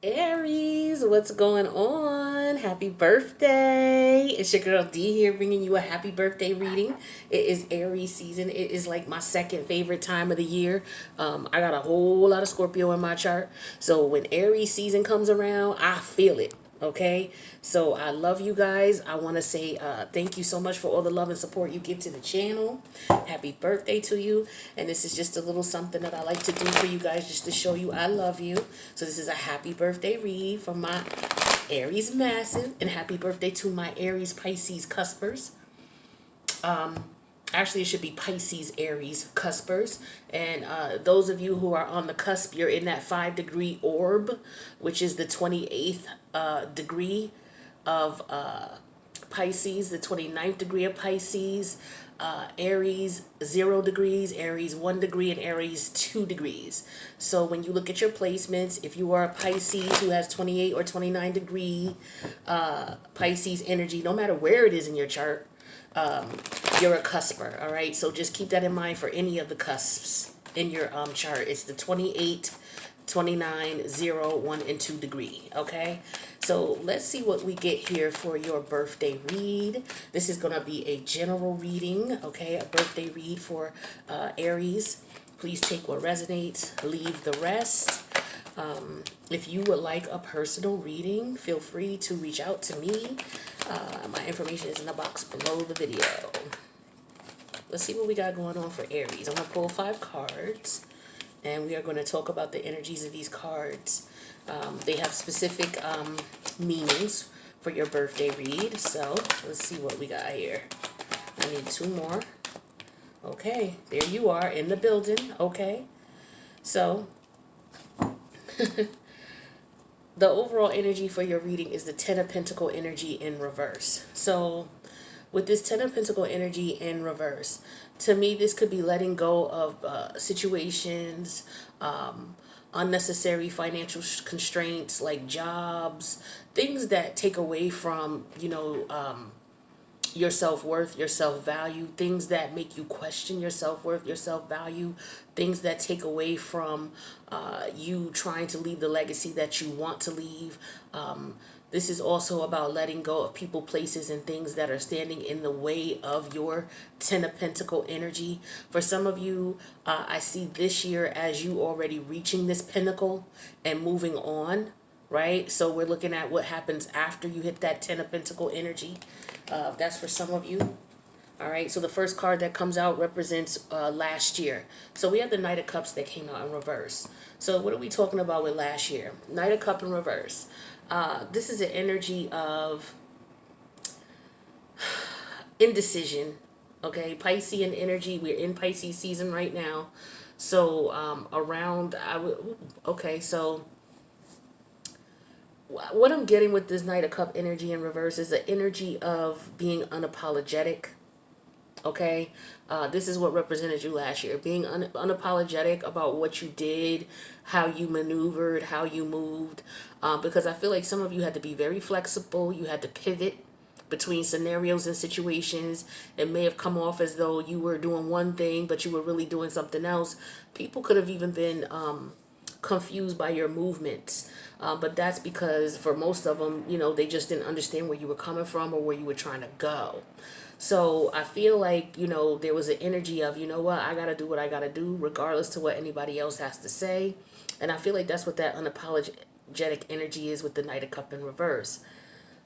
Aries, what's going on? Happy birthday. It's your girl D here bringing you a happy birthday reading. It is Aries season. It is like my second favorite time of the year. I got a whole lot of Scorpio in my chart. So when Aries season comes around, I feel it. Okay, so I love you guys. I want to say thank you so much for all the love and support you give to the channel. Happy birthday to you. And this is just a little something that I like to do for you guys just to show you I love you. So this is a happy birthday read from my Aries massive, and happy birthday to my Aries Pisces cuspers. Actually, it should be Pisces Aries cuspers. And those of you who are on the cusp, you're in that 5-degree orb, which is the 28th degree of Pisces, the 29th degree of Pisces, Aries 0 degrees, Aries 1 degree, and Aries 2 degrees. So when you look at your placements, if you are a Pisces who has 28 or 29 degree Pisces energy, no matter where it is in your chart, you're a cusper. All right, so just keep that in mind for any of the cusps in your chart. It's the 28, 29, 0, 1, and 2 degree. Okay, so let's see what we get here for your birthday read. This is going to be a general reading. Okay, a birthday read for Aries. Please take what resonates, leave the rest. If you would like a personal reading, feel free to reach out to me. My information is in the box below the video. Let's see what we got going on for Aries. I'm going to pull 5 cards, and we are going to talk about the energies of these cards. They have specific meanings for your birthday read. So let's see what we got here. I need 2 more. Okay, there you are in the building. Okay, so the overall energy for your reading is the 10 of Pentacle energy in reverse. So with this 10 of Pentacle energy in reverse, to me, this could be letting go of situations, unnecessary financial constraints like jobs, things that take away from, your self-worth, your self-value, things that make you question your self-worth, your self-value, things that take away from you trying to leave the legacy that you want to leave. This is also about letting go of people, places, and things that are standing in the way of your 10 of Pentacle energy. For some of you, I see this year as you already reaching this pinnacle and moving on, right? So we're looking at what happens after you hit that 10 of Pentacle energy. That's for some of you. All right, so the first card that comes out represents last year. So we have the Knight of Cups that came out in reverse. So what are we talking about with last year? Knight of Cup in reverse. This is an energy of indecision. Okay, Piscean energy. We're in Pisces season right now. So okay, so what I'm getting with this Knight of Cup energy in reverse is the energy of being unapologetic. Okay, this is what represented you last year, being unapologetic about what you did, how you maneuvered, how you moved, because I feel like some of you had to be very flexible. You had to pivot between scenarios and situations. It may have come off as though you were doing one thing, but you were really doing something else. People could have even been confused by your movements. But that's because for most of them, they just didn't understand where you were coming from or where you were trying to go. So I feel like, there was an energy of, you know what, I got to do what I got to do, regardless to what anybody else has to say. And I feel like that's what that unapologetic energy is with the Knight of Cup in reverse.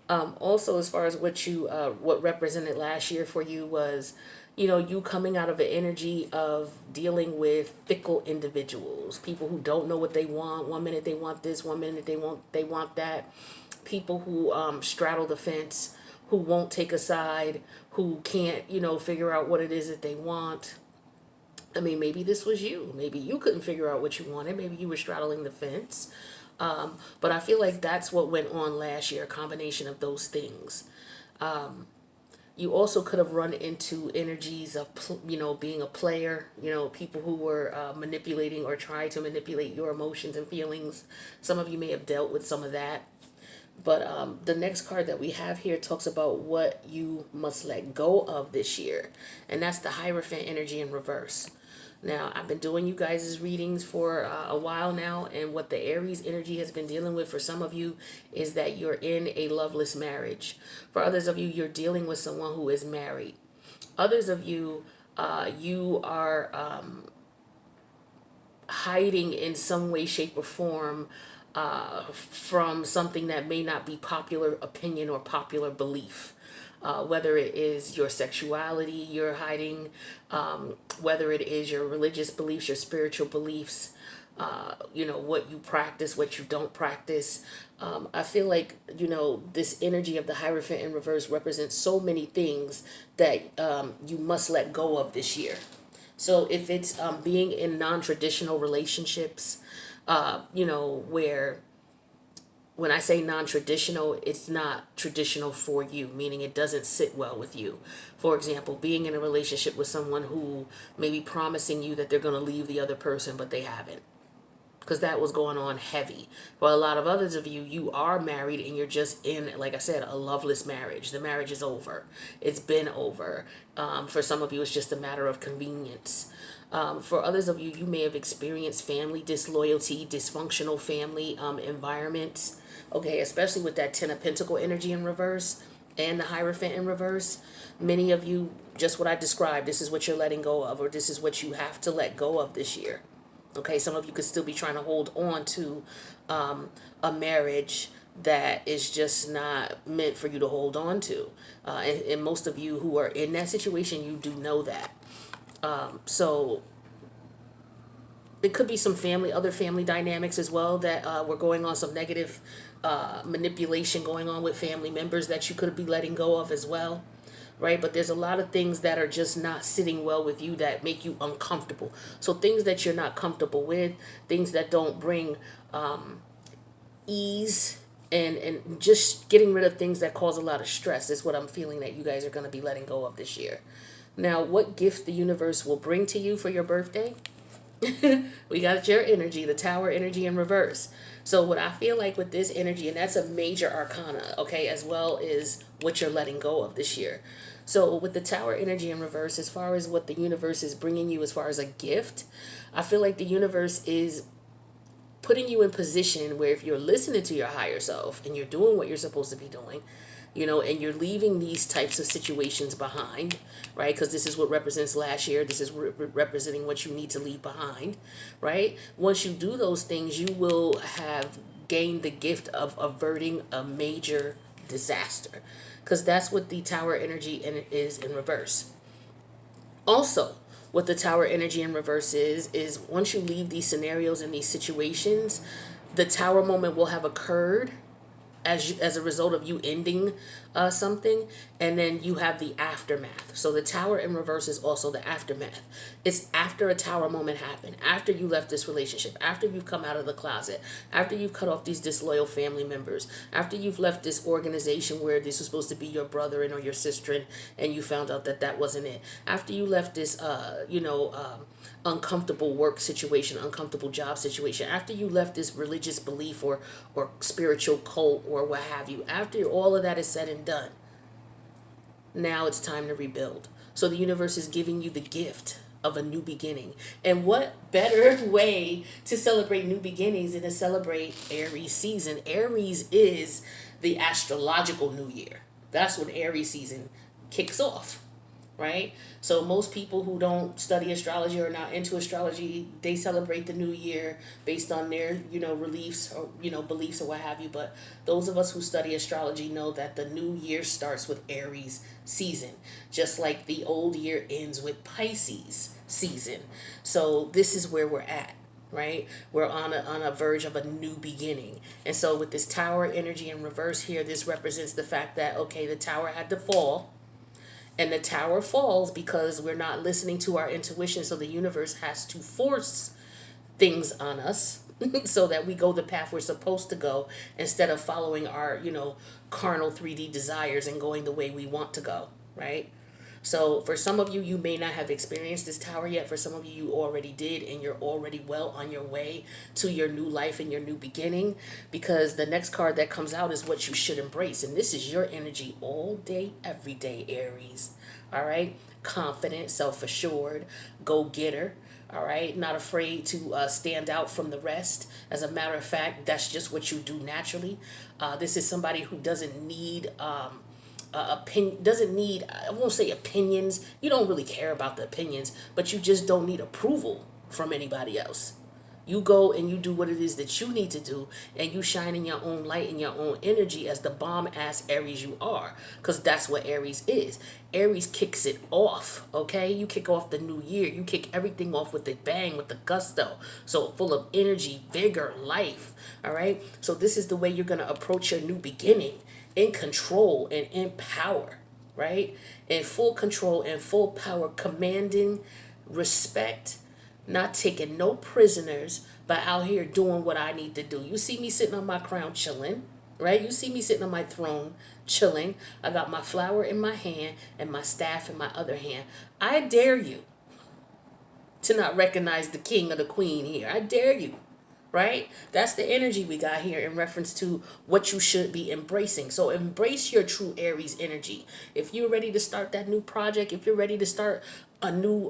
Also, as far as what represented last year for you was, you coming out of an energy of dealing with fickle individuals, people who don't know what they want. One minute they want this, one minute they want that. People who straddle the fence, who won't take a side, who can't, figure out what it is that they want. I mean, maybe this was you. Maybe you couldn't figure out what you wanted. Maybe you were straddling the fence. But I feel like that's what went on last year, a combination of those things. You also could have run into energies of, being a player, people who were manipulating or trying to manipulate your emotions and feelings. Some of you may have dealt with some of that. But the next card that we have here talks about what you must let go of this year. And that's the Hierophant energy in reverse. Now, I've been doing you guys' readings for a while now, and what the Aries energy has been dealing with for some of you is that you're in a loveless marriage. For others of you, you're dealing with someone who is married. Others of you, you are hiding in some way, shape, or form from something that may not be popular opinion or popular belief. Whether it is your sexuality you're hiding, whether it is your religious beliefs, your spiritual beliefs, what you practice, what you don't practice. I feel like, this energy of the Hierophant in reverse represents so many things that you must let go of this year. So if it's being in non-traditional relationships, where when I say non-traditional, it's not traditional for you, meaning it doesn't sit well with you. For example, being in a relationship with someone who may be promising you that they're going to leave the other person, but they haven't, because that was going on heavy. For a lot of others of you, you are married and you're just in, like I said, a loveless marriage. The marriage is over. It's been over. For some of you, it's just a matter of convenience. For others of you, you may have experienced family disloyalty, dysfunctional family environments. Okay, especially with that Ten of Pentacle energy in reverse and the Hierophant in reverse. Many of you, just what I described, this is what you're letting go of, or this is what you have to let go of this year. Okay, some of you could still be trying to hold on to a marriage that is just not meant for you to hold on to. And most of you who are in that situation, you do know that. So it could be some other family dynamics as well that were going on, some negative manipulation going on with family members that you could be letting go of as well. Right? But there's a lot of things that are just not sitting well with you that make you uncomfortable. So things that you're not comfortable with, things that don't bring ease, and just getting rid of things that cause a lot of stress is what I'm feeling that you guys are going to be letting go of this year. Now, what gift the universe will bring to you for your birthday? We got your energy, the Tower energy in reverse. So what I feel like with this energy, and that's a major arcana, okay, as well as what you're letting go of this year. So with the Tower energy in reverse, as far as what the universe is bringing you as far as a gift, I feel like the universe is putting you in position where if you're listening to your higher self and you're doing what you're supposed to be doing, and you're leaving these types of situations behind, right? Because this is what represents last year. This is representing what you need to leave behind, right? Once you do those things, you will have gained the gift of averting a major disaster, because that's what the Tower energy is in reverse. Also, what the Tower energy in reverse is once you leave these scenarios and these situations, the Tower moment will have occurred as a result of you ending something, and then you have the aftermath. So the Tower in reverse is also the aftermath. It's after a Tower moment happened, after you left this relationship, after you've come out of the closet, after you've cut off these disloyal family members, after you've left this organization where this was supposed to be your brother or your sister, and you found out that that wasn't it, after you left this uncomfortable work situation, uncomfortable job situation, after you left this religious belief or spiritual cult or what have you, after all of that is said and done, now it's time to rebuild. So the universe is giving you the gift of a new beginning. And what better way to celebrate new beginnings than to celebrate Aries season? Aries is the astrological new year. That's when Aries season kicks off, right? So most people who don't study astrology or not into astrology, they celebrate the new year based on their, beliefs or, beliefs or what have you. But those of us who study astrology know that the new year starts with Aries season, just like the old year ends with Pisces season. So this is where we're at. Right, we're on a verge of a new beginning. And so with this Tower energy in reverse here, this represents the fact that, okay, the Tower had to fall, and the Tower falls because we're not listening to our intuition. So the universe has to force things on us so that we go the path we're supposed to go, instead of following our, carnal 3D desires and going the way we want to go, right? So for some of you, you may not have experienced this Tower yet. For some of you, you already did, and you're already well on your way to your new life and your new beginning, because the next card that comes out is what you should embrace. And this is your energy all day, every day, Aries. All right? Confident, self-assured, go-getter, All right, not afraid to stand out from the rest. As a matter of fact, that's just what you do naturally. This is somebody who doesn't need doesn't need, I won't say opinions. You don't really care about the opinions, but you just don't need approval from anybody else. You go and you do what it is that you need to do, and you shine in your own light and your own energy as the bomb ass Aries you are, because that's what Aries is. Aries kicks it off, okay? You kick off the new year. You kick everything off with a bang, with the gusto. So full of energy, vigor, life, all right? So this is the way you're going to approach your new beginning, in control and in power, right? In full control and full power, commanding respect, not taking no prisoners, but out here doing what I need to do. You see me sitting on my crown chilling, right? You see me sitting on my throne chilling. I got my flower in my hand and my staff in my other hand. I dare you to not recognize the king or the queen here. I dare you, right? That's the energy we got here in reference to what you should be embracing. So embrace your true Aries energy. If you're ready to start that new project, if you're ready to start a new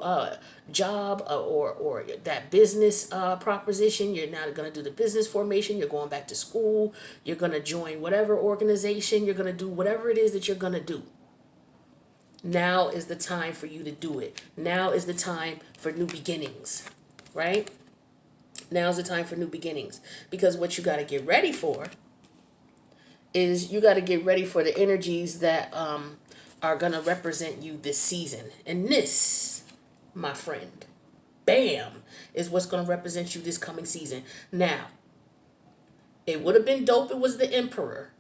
job, or that business proposition, you're now going to do the business formation, you're going back to school, you're going to join whatever organization, you're going to do whatever it is that you're going to do. Now is the time for you to do it. Now is the time for new beginnings, right? Now's the time for new beginnings, because what you got to get ready for is you got to get ready for the energies that are going to represent you this season. And this, my friend, bam, is what's going to represent you this coming season. Now, it would have been dope if it was the Emperor,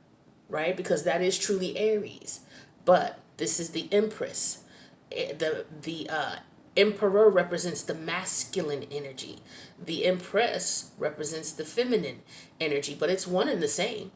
right? Because that is truly Aries. But this is the Empress. The Emperor represents the masculine energy. The Empress represents the feminine energy, but it's one and the same,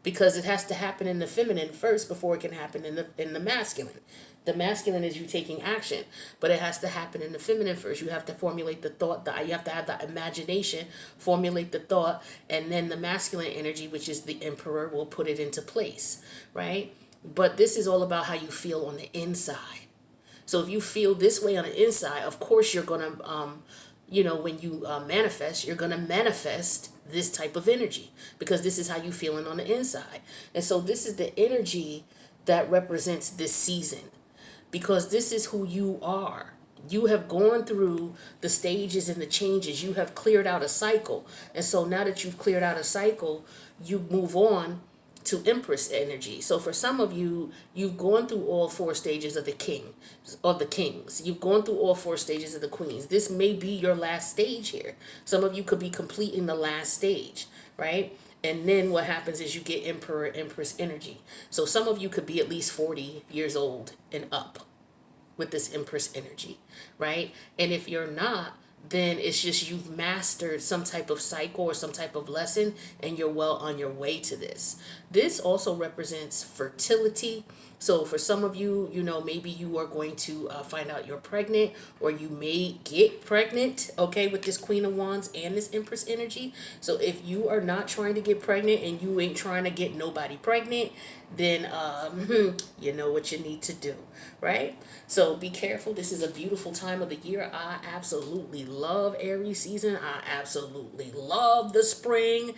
because it has to happen in the feminine first before it can happen in the masculine. The masculine is you taking action, but it has to happen in the feminine first. You have to formulate the thought, you have to have the imagination, formulate the thought, and then the masculine energy, which is the Emperor, will put it into place, right? But this is all about how you feel on the inside. So if you feel this way on the inside, of course you're going to, when you manifest, you're going to manifest this type of energy, because this is how you feeling on the inside. And so this is the energy that represents this season, because this is who you are. You have gone through the stages and the changes. You have cleared out a cycle. And so now that you've cleared out a cycle, you move on to Empress energy. So for some of you, you've gone through all four stages of the king, of the kings. You've gone through all four stages of the queens. This may be your last stage here. Some of you could be completing the last stage, right? And then what happens is you get Emperor, Empress energy. So some of you could be at least 40 years old and up with this Empress energy, right? And if you're not, then it's just you've mastered some type of cycle or some type of lesson, and you're well on your way to this. This also represents fertility. So for some of you, maybe you are going to find out you're pregnant, or you may get pregnant, okay, with this Queen of Wands and this Empress energy. So if you are not trying to get pregnant and you ain't trying to get nobody pregnant, then you know what you need to do, right? So be careful. This is a beautiful time of the year. I absolutely love Aries season. I absolutely love the spring.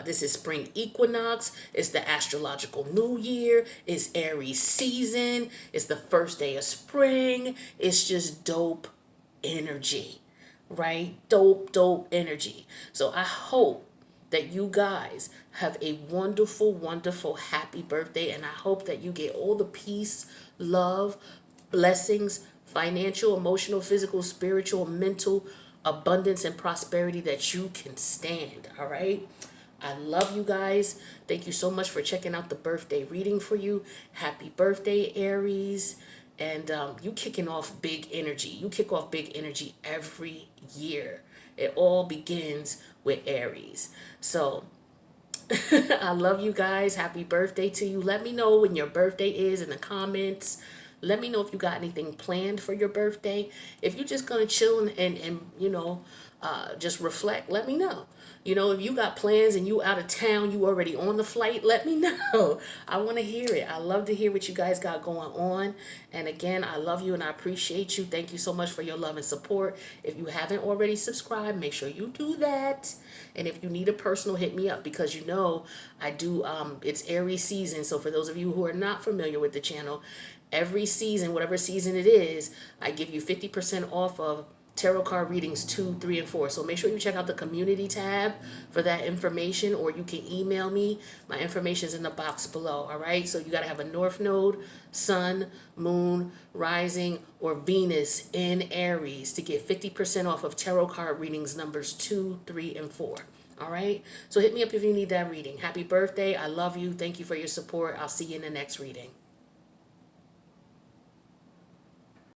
This is spring equinox. It's the astrological new year. It's Aries season. It's the first day of spring. It's just dope energy, right? Dope energy. So I hope that you guys have a wonderful, wonderful, happy birthday. And I hope that you get all the peace, love, blessings, financial, emotional, physical, spiritual, mental, abundance, and prosperity that you can stand. All right. I love you guys. Thank you so much for checking out the birthday reading for you. Happy birthday, Aries. And you kicking off big energy. You kick off big energy every year. It all begins with Aries. So I love you guys. Happy birthday to you. Let me know when your birthday is in the comments. Let me know if you got anything planned for your birthday. If you're just going to chill and just reflect, let me know. If you got plans and you out of town, you already on the flight, let me know. I want to hear it. I love to hear what you guys got going on. And again, I love you and I appreciate you. Thank you so much for your love and support. If you haven't already subscribed, make sure you do that. And if you need a personal, hit me up, because I do, it's Aries season. So for those of you who are not familiar with the channel, every season, whatever season it is, I give you 50% off of tarot card readings 2, 3, and 4. So make sure you check out the community tab for that information, or you can email me. My information is in the box below. All right. So you got to have a North Node, Sun, Moon, Rising, or Venus in Aries to get 50% off of tarot card readings numbers 2, 3, and 4. All right. So hit me up if you need that reading. Happy birthday. I love you. Thank you for your support. I'll see you in the next reading.